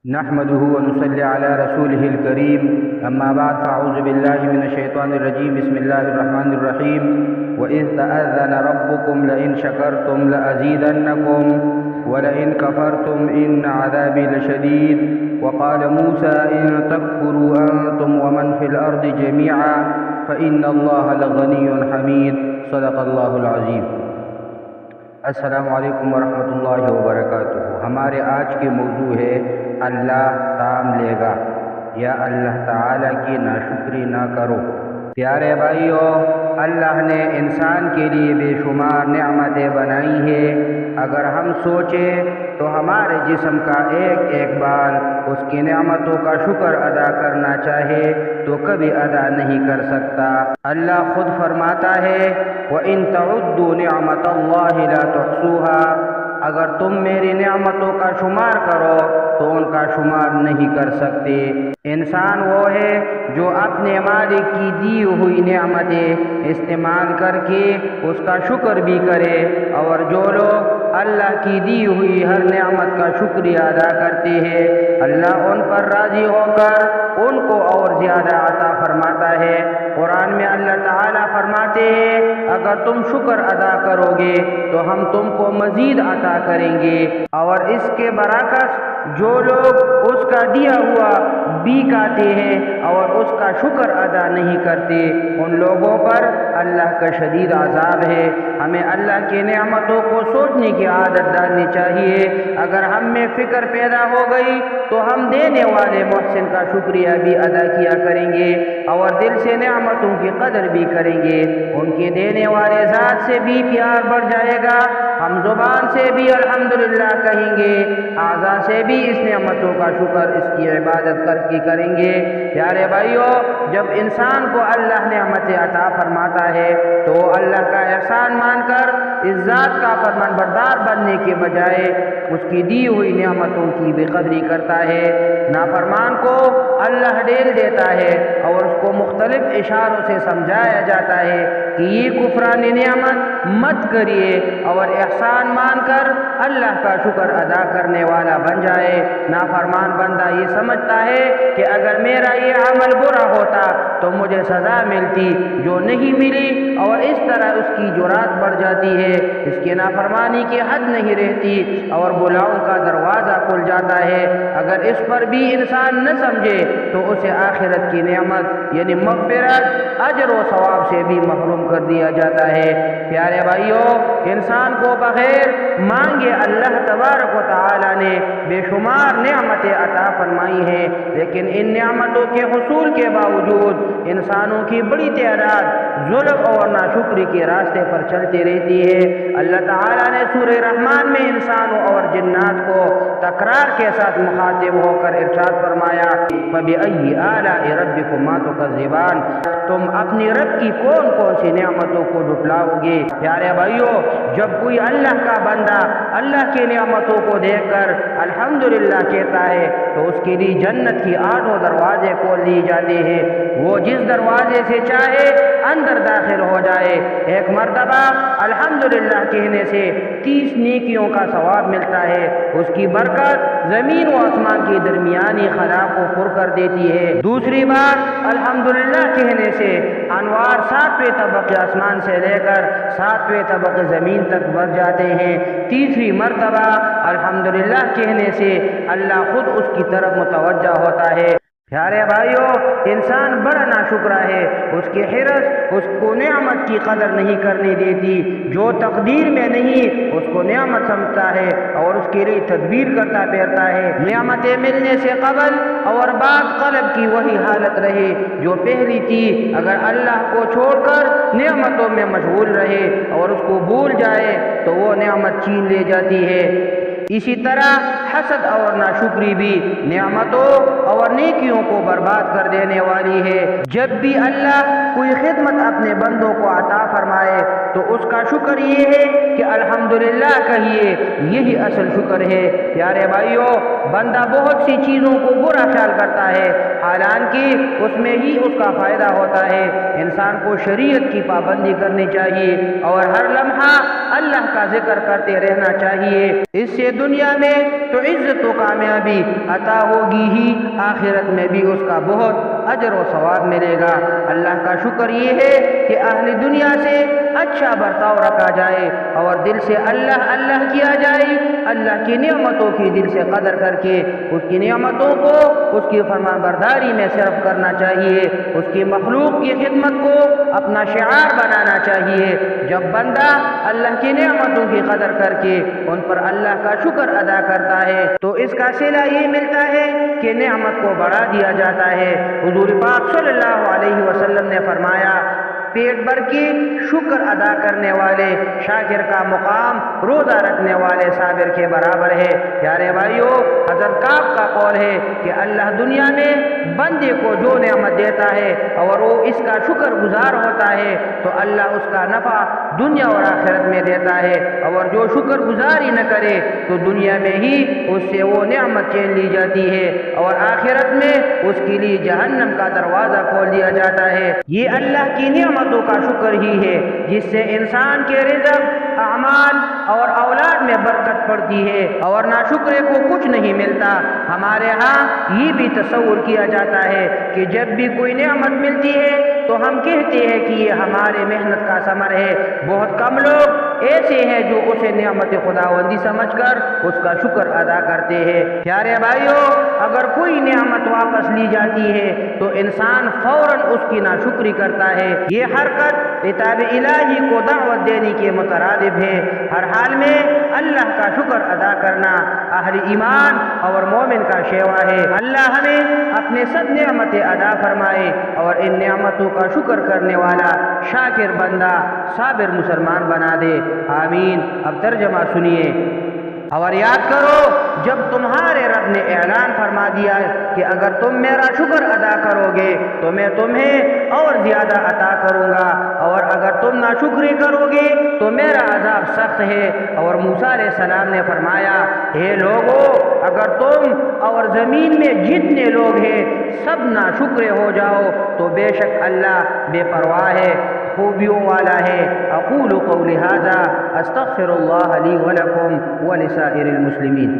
نحمده ونصلي على رسوله الكريم أما بعد فأعوذ بالله من الشيطان الرجيم بسم الله الرحمن الرحيم وإذ تأذن ربكم لئن شكرتم لأزيدنكم ولئن كفرتم إن عذابي لشديد وقال موسى إن تكفروا أنتم ومن في الأرض جميعا فإن الله لغني حميد صدق الله العظيم۔ السلام علیکم ورحمۃ اللہ وبرکاتہ۔ ہمارے آج کے موضوع ہے اللہ کام لے گا یا اللہ تعالیٰ کی ناشکری نہ کرو۔ پیارے بھائیو، اللہ نے انسان کے لیے بے شمار نعمتیں بنائی ہیں۔ اگر ہم سوچیں تو ہمارے جسم کا ایک ایک بال اس کی نعمتوں کا شکر ادا کرنا چاہے تو کبھی ادا نہیں کر سکتا۔ اللہ خود فرماتا ہے وَإِن تَعُدُّوا نِعْمَةَ اللَّهِ لَا تُحْصُوهَا، اگر تم میری نعمتوں کا شمار کرو تو ان کا شمار نہیں کر سکتے۔ انسان وہ ہے جو اپنے مالک کی دی ہوئی نعمتیں استعمال کر کے اس کا شکر بھی کرے، اور جو لوگ اللہ کی دی ہوئی ہر نعمت کا شکریہ ادا کرتے ہیں اللہ ان پر راضی ہو کر ان کو اور زیادہ عطا فرماتا ہے۔ قرآن میں اللہ تعالیٰ فرماتے ہیں اگر تم شکر ادا کرو گے تو ہم تم کو مزید عطا کریں گے، اور اس کے برعکس جو لوگ اس کا دیا ہوا بھی کھاتے ہیں اور اس کا شکر ادا نہیں کرتے ان لوگوں پر اللہ کا شدید عذاب ہے۔ ہمیں اللہ کی نعمتوں کو سوچنے کی عادت ڈالنی چاہیے۔ اگر ہم میں فکر پیدا ہو گئی تو ہم دینے والے محسن کا شکریہ بھی ادا کیا کریں گے اور دل سے نعمتوں کی قدر بھی کریں گے۔ ان کے دینے والے ذات سے بھی پیار بڑھ جائے گا۔ ہم زبان سے بھی الحمدللہ کہیں گے، اعضاء سے بھی اس نعمتوں کا شکر، اس کی عبادت کر کے کریں گے۔ پیارے بھائیو، جب انسان کو اللہ نعمت عطا فرماتا ہے تو وہ اللہ کا احسان مان کر اس ذات کا فرمان بردار بننے کے بجائے اس کی دی ہوئی نعمتوں کی بے قدری کرتا ہے۔ نافرمان کو اللہ ڈیل دیتا ہے اور اس کو مختلف اشاروں سے سمجھایا جاتا ہے کہ یہ کفران نعمت مت کریے اور احسان مان کر اللہ کا شکر ادا کرنے والا بن جائے۔ نافرمان بندہ یہ سمجھتا ہے کہ اگر میرا یہ عمل برا ہوتا تو مجھے سزا ملتی، جو نہیں ملی، اور اس طرح اس کی جرات بڑھ جاتی ہے، اس کی نافرمانی کی حد نہیں رہتی اور گناہوں کا دروازہ کھل جاتا ہے۔ اگر اس پر بھی انسان نہ سمجھے تو اسے آخرت کی نعمت یعنی مغفرت، اجر و ثواب سے بھی محروم کر دیا جاتا ہے۔ پیارے بھائیو، انسان کو بغیر مانگے اللہ تبارک و تعالی نے بے شمار نعمتیں عطا فرمائی ہیں، لیکن ان نعمتوں کے حصول کے باوجود انسانوں کی بڑی تعداد ظلم اور ناشکری کے راستے پر چلتی رہتی ہے۔ اللہ تعالیٰ نے سورہ رحمان میں انسانوں اور جنات کو تکرار کے ساتھ مخاطب ہو کر ارشاد فرمایا فَبِأَيِّ آلَاءِ رَبِّكُمَا تُكَذِّبَانِ، تم اپنی رب کی کون کون سی نعمتوں کو جھٹلاؤ گے۔ پیارے بھائیو، جب کوئی اللہ کا بندہ اللہ کی نعمتوں کو دیکھ کر الحمدللہ کہتا ہے تو اس کے لیے جنت کی 8 دروازے کھول دیے جاتے ہیں، وہ جس دروازے سے چاہے اندر داخل ہو جائے۔ ایک مرتبہ الحمدللہ کہنے سے 30 نیکیوں کا ثواب ملتا ہے، اس کی برکت زمین و آسمان کی درمیانی خلا کو پر کر دیتی ہے۔ دوسری بار الحمدللہ کہنے سے انوار 7ویں طبقے آسمان سے لے کر 7ویں طبقے زمین تک بڑھ جاتے ہیں۔ تیسری مرتبہ الحمدللہ کہنے سے اللہ خود اس کی طرف متوجہ ہوتا ہے۔ پیارے بھائیو، انسان بڑا ناشکرا ہے، اس کی حرص اس کو نعمت کی قدر نہیں کرنے دیتی، جو تقدیر میں نہیں اس کو نعمت سمجھتا ہے اور اس کے لیے تدبیر کرتا پھرتا ہے۔ نعمتیں ملنے سے قبل اور بعد قلب کی وہی حالت رہے جو پہلی تھی۔ اگر اللہ کو چھوڑ کر نعمتوں میں مشغول رہے اور اس کو بھول جائے تو وہ نعمت چھین لے جاتی ہے۔ اسی طرح حسد اور ناشکری بھی نعمتوں اور نیکیوں کو برباد کر دینے والی ہے۔ جب بھی اللہ کوئی خدمت اپنے بندوں کو عطا فرمائے تو اس کا شکر یہ ہے کہ الحمدللہ کہیے، یہی اصل شکر ہے۔ پیارے بھائیوں، بندہ بہت سی چیزوں کو برا خیال کرتا ہے، حالانکہ اس میں ہی اس کا فائدہ ہوتا ہے۔ انسان کو شریعت کی پابندی کرنی چاہیے اور ہر لمحہ اللہ کا ذکر کرتے رہنا چاہیے۔ اس سے دنیا میں تو عزت و کامیابی عطا ہوگی ہی، آخرت میں بھی اس کا بہت اجر و ثواب ملے گا۔ اللہ کا شکر یہ ہے کہ اہل دنیا سے اچھا برتاؤ رکھا جائے اور دل سے اللہ اللہ کیا جائے۔ اللہ کی نعمتوں کی دل سے قدر کر کے اس کی نعمتوں کو اس کی فرمان برداری میں صرف کرنا چاہیے، اس کی مخلوق کی خدمت کو اپنا شعار بنانا چاہیے۔ جب بندہ اللہ کی نعمتوں کی قدر کر کے ان پر اللہ کا شکر ادا کرتا ہے تو اس کا صلہ یہ ملتا ہے کہ نعمت کو بڑھا دیا جاتا ہے۔ حضور پاک صلی اللہ علیہ وسلم نے فرمایا، پیٹ بھر کے شکر ادا کرنے والے شاکر کا مقام روزہ رکھنے والے صابر کے برابر ہے۔ پیارے بھائیوں، حضرت کعب کا قول ہے کہ اللہ دنیا میں بندے کو جو نعمت دیتا ہے اور وہ اس کا شکر گزار ہوتا ہے تو اللہ اس کا نفع دنیا اور آخرت میں دیتا ہے، اور جو شکر گزاری نہ کرے تو دنیا میں ہی اس سے وہ نعمت چھین لی جاتی ہے اور آخرت میں اس کے لیے جہنم کا دروازہ کھول دیا جاتا ہے۔ یہ اللہ کی نعمتوں کا شکر ہی ہے جس سے انسان کے رزق، اعمال اور اولاد میں برکت پڑتی ہے، اور ناشکرے کو کچھ نہیں ملتا۔ ہمارے ہاں یہ بھی تصور کیا جاتا ہے کہ جب بھی کوئی نعمت ملتی ہے تو ہم کہتے ہیں کہ یہ ہمارے محنت کا ثمر ہے۔ بہت کم لوگ ایسے ہیں جو اسے نعمت خداوندی سمجھ کر اس کا شکر ادا کرتے ہیں۔ پیارے بھائیوں، اگر کوئی نعمت واپس لی جاتی ہے تو انسان فوراً اس کی ناشکری کرتا ہے۔ یہ حرکت کتاب الہی کو دعوت دینے کے مترادف ہے۔ ہر حال میں اللہ کا شکر ادا کرنا اہل ایمان اور مومن کا شیوا ہے۔ اللہ ہمیں اپنے سب نعمتیں ادا فرمائے اور ان نعمتوں کا شکر کرنے والا شاکر بندہ، صابر مسلمان بنا دے، آمین۔ اب ترجمہ سنیے اور یاد کرو، جب تمہارے رب نے اعلان فرما دیا کہ اگر تم میرا شکر ادا کرو گے تو میں تمہیں اور زیادہ عطا کروں گا، اور اگر تم ناشکری کرو گے تو میرا عذاب سخت ہے۔ اور موسیٰ علیہ السلام نے فرمایا، اے لوگو، اگر تم اور زمین میں جتنے لوگ ہیں سب ناشکرے ہو جاؤ تو بے شک اللہ بے پرواہ ہے، خوبیوں والا ہے۔ اقول قولی ھذا استغفر اللہ لی ولکم ولسائر المسلمین۔